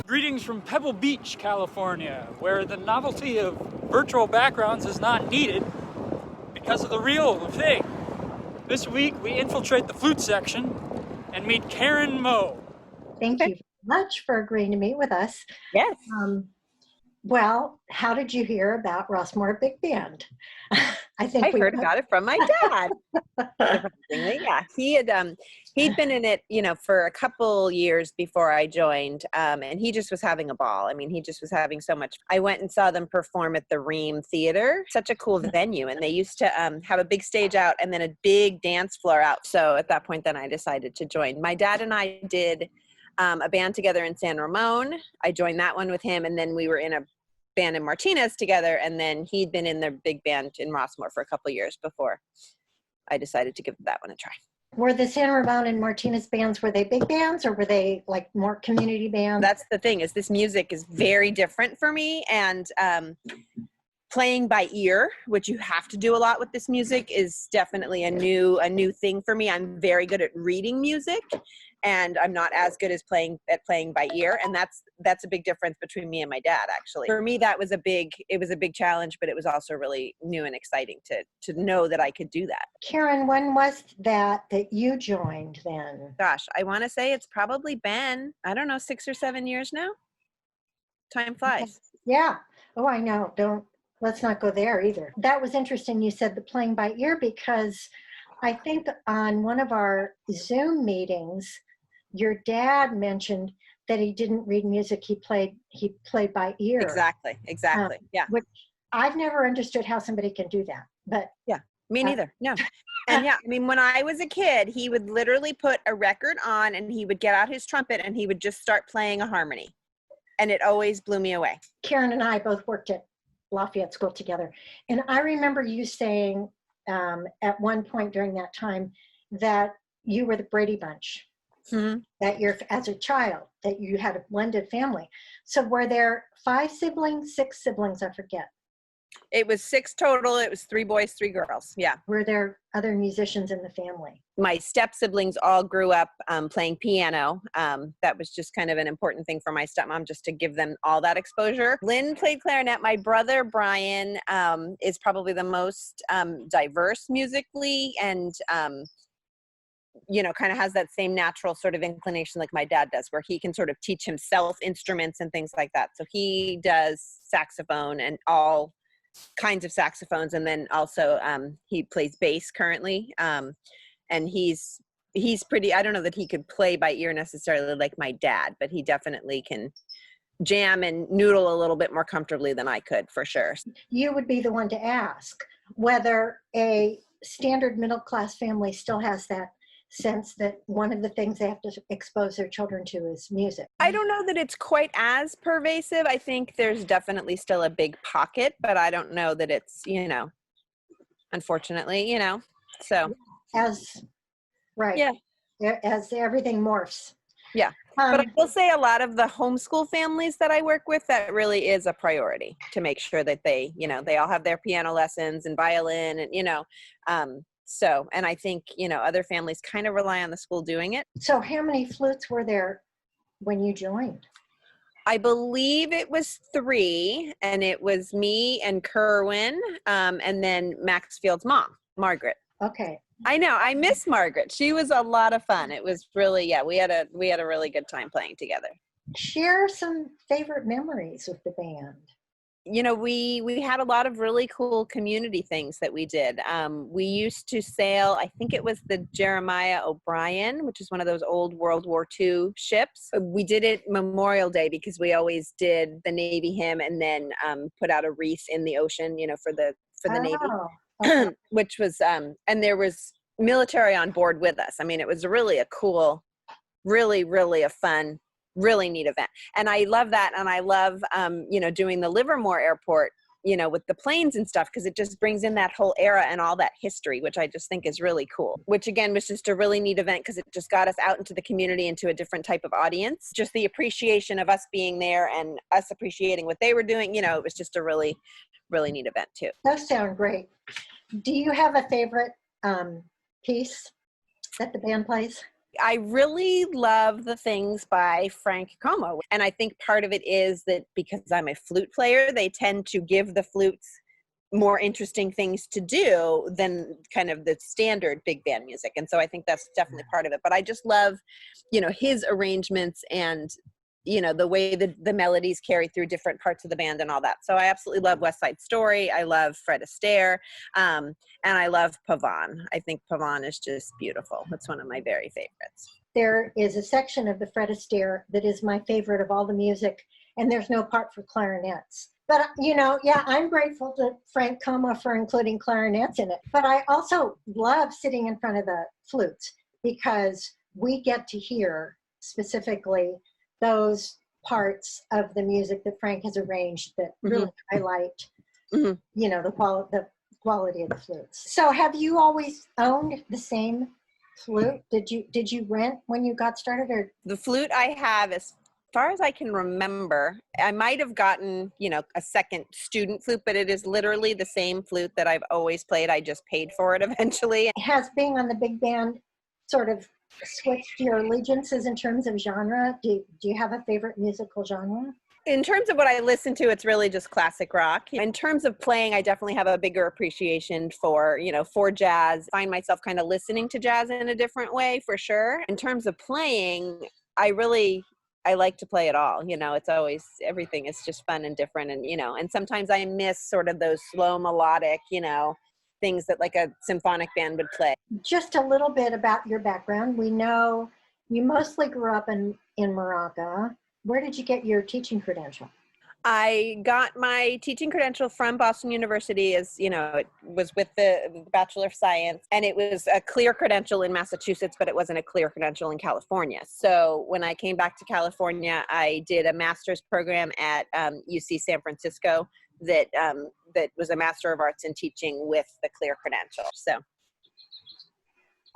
Greetings from Pebble Beach, California, where the novelty of virtual backgrounds is not needed because of the real thing. This week, we infiltrate the flute section and meet Karen Moe. Thank you very much for agreeing to meet with us. Yes. Well, how did you hear about Rossmoor Big Band? I heard about it from my dad. Yeah, he'd been in it, for a couple years before I joined, and he just was having a ball. I mean, he just was having so much. I went and saw them perform at the Ream Theater, such a cool venue, and they used to have a big stage out and then a big dance floor out. So at that point, then I decided to join. My dad and I did a band together in San Ramon. I joined that one with him, and then we were in a band in Martinez together, and then he'd been in the big band in Rossmoor for a couple of years before I decided to give that one a try. Were the San Ramon and Martinez bands, were they big bands or were they like more community bands? That's the thing, is this music is very different for me, and playing by ear, which you have to do a lot with this music, is definitely a new thing for me. I'm very good at reading music, and I'm not as good as playing by ear, and that's a big difference between me and my dad, actually. For me, it was a big challenge, but it was also really new and exciting to know that I could do that. Karen, when was that you joined then? Gosh, I want to say it's probably been, I don't know, 6 or 7 years now. Time flies. Yeah. Oh, I know. Let's not go there either. That was interesting. You said the playing by ear, because I think on one of our Zoom meetings, your dad mentioned that he didn't read music. He played by ear. Exactly. Yeah. Which I've never understood how somebody can do that. But yeah, me neither. No. And yeah, I mean, when I was a kid, he would literally put a record on and he would get out his trumpet and he would just start playing a harmony. And it always blew me away. Karen and I both worked at Lafayette School together. And I remember you saying at one point during that time that you were the Brady Bunch. Mm-hmm. That you're, as a child, that you had a blended family. So were there 5 siblings, 6 siblings, I forget? It was 6 total. It was 3 boys, 3 girls. Yeah. Were there other musicians in the family? My step siblings all grew up playing piano. That was just kind of an important thing for my stepmom, just to give them all that exposure. Lynn played clarinet. My brother, Brian, is probably the most diverse musically, and kind of has that same natural sort of inclination like my dad does, where he can sort of teach himself instruments and things like that. So he does saxophone and all kinds of saxophones, and then also he plays bass currently, and he's pretty, I don't know that he could play by ear necessarily like my dad, but he definitely can jam and noodle a little bit more comfortably than I could, for sure. You would be the one to ask whether a standard middle class family still has that sense that one of the things they have to expose their children to is music. I don't know that it's quite as pervasive. I think there's definitely still a big pocket, but I don't know that it's, unfortunately, so. Right. Yeah. As everything morphs. Yeah. But I will say a lot of the homeschool families that I work with, that really is a priority to make sure that they, they all have their piano lessons and violin and, so, and I think, other families kind of rely on the school doing it. So how many flutes were there when you joined? I believe it was 3, and it was me and Kerwin, and then Maxfield's mom, Margaret. Okay. I know. I miss Margaret. She was a lot of fun. It was really, we had a really good time playing together. Share some favorite memories with the band. We had a lot of really cool community things that we did. We used to sail, I think it was the Jeremiah O'Brien, which is one of those old World War II ships. We did it Memorial Day because we always did the Navy hymn and then put out a wreath in the ocean, for the Navy, okay. Which was, and there was military on board with us. I mean, it was really a cool, really, really a fun, really neat event. And I love that. And I love, doing the Livermore Airport, with the planes and stuff, because it just brings in that whole era and all that history, which I just think is really cool. Which again was just a really neat event because it just got us out into the community, into a different type of audience. Just the appreciation of us being there and us appreciating what they were doing, it was just a really, really neat event too. Those sound great. Do you have a favorite piece that the band plays? I really love the things by Frank Como. And I think part of it is that because I'm a flute player, they tend to give the flutes more interesting things to do than kind of the standard big band music. And so I think that's definitely part of it. But I just love, his arrangements and, the way the melodies carry through different parts of the band and all that. So I absolutely love West Side Story. I love Fred Astaire. And I love Pavane. I think Pavane is just beautiful. It's one of my very favorites. There is a section of the Fred Astaire that is my favorite of all the music, and there's no part for clarinets. But, I'm grateful to Frank Como for including clarinets in it. But I also love sitting in front of the flutes because we get to hear specifically those parts of the music that Frank has arranged that really highlight, the quality of the flutes. So have you always owned the same flute? Did you rent when you got started, or? The flute I have, as far as I can remember, I might have gotten, a second student flute, but it is literally the same flute that I've always played. I just paid for it eventually. Has being on the big band sort of switched your allegiances in terms of genre? Do you have a favorite musical genre? In terms of what I listen to, it's really just classic rock. In terms of playing, I definitely have a bigger appreciation for, for jazz. I find myself kind of listening to jazz in a different way, for sure. In terms of playing, I like to play it all. It's always, everything is just fun and different. And, and sometimes I miss sort of those slow melodic, things that like a symphonic band would play. Just a little bit about your background. We know you mostly grew up in Moraga. Where did you get your teaching credential? I got my teaching credential from Boston University, as it was with the Bachelor of Science, and it was a clear credential in Massachusetts, but it wasn't a clear credential in California. So when I came back to California, I did a master's program at UC San Francisco that was a Master of Arts in Teaching with the clear credential. So.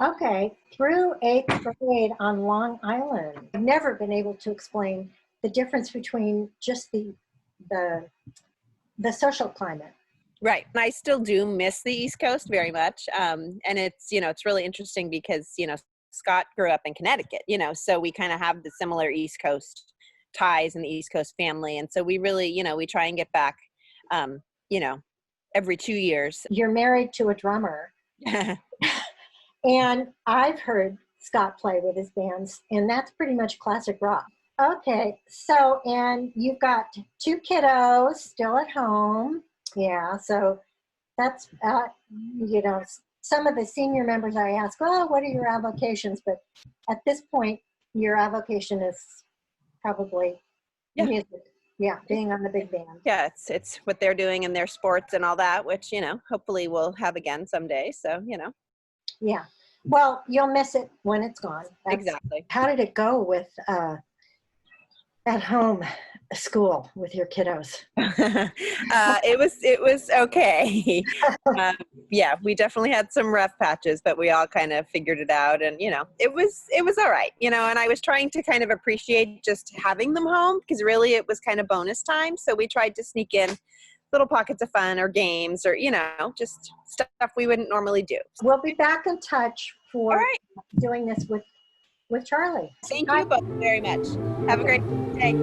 Okay, through 8th grade on Long Island, I've never been able to explain the difference between just the social climate. Right. And I still do miss the East Coast very much. And it's, it's really interesting because, Scott grew up in Connecticut, so we kind of have the similar East Coast ties in the East Coast family. And so we really, we try and get back, every 2 years. You're married to a drummer. And I've heard Scott play with his bands, and that's pretty much classic rock. Okay, so, and you've got 2 kiddos still at home. Yeah, so that's, some of the senior members I ask, well, what are your avocations? But at this point, your avocation is probably music. Yeah, being on the big band. Yeah, it's what they're doing in their sports and all that, which, hopefully we'll have again someday. So, Yeah. Well, you'll miss it when it's gone. Exactly. How did it go with at home school with your kiddos? It was okay. Yeah, we definitely had some rough patches, but we all kind of figured it out, and it was all right. And I was trying to kind of appreciate just having them home, because really it was kind of bonus time. So we tried to sneak in little pockets of fun or games or, just stuff we wouldn't normally do. We'll be back in touch for doing this with Charlie. Thank you both very much. Have a great day.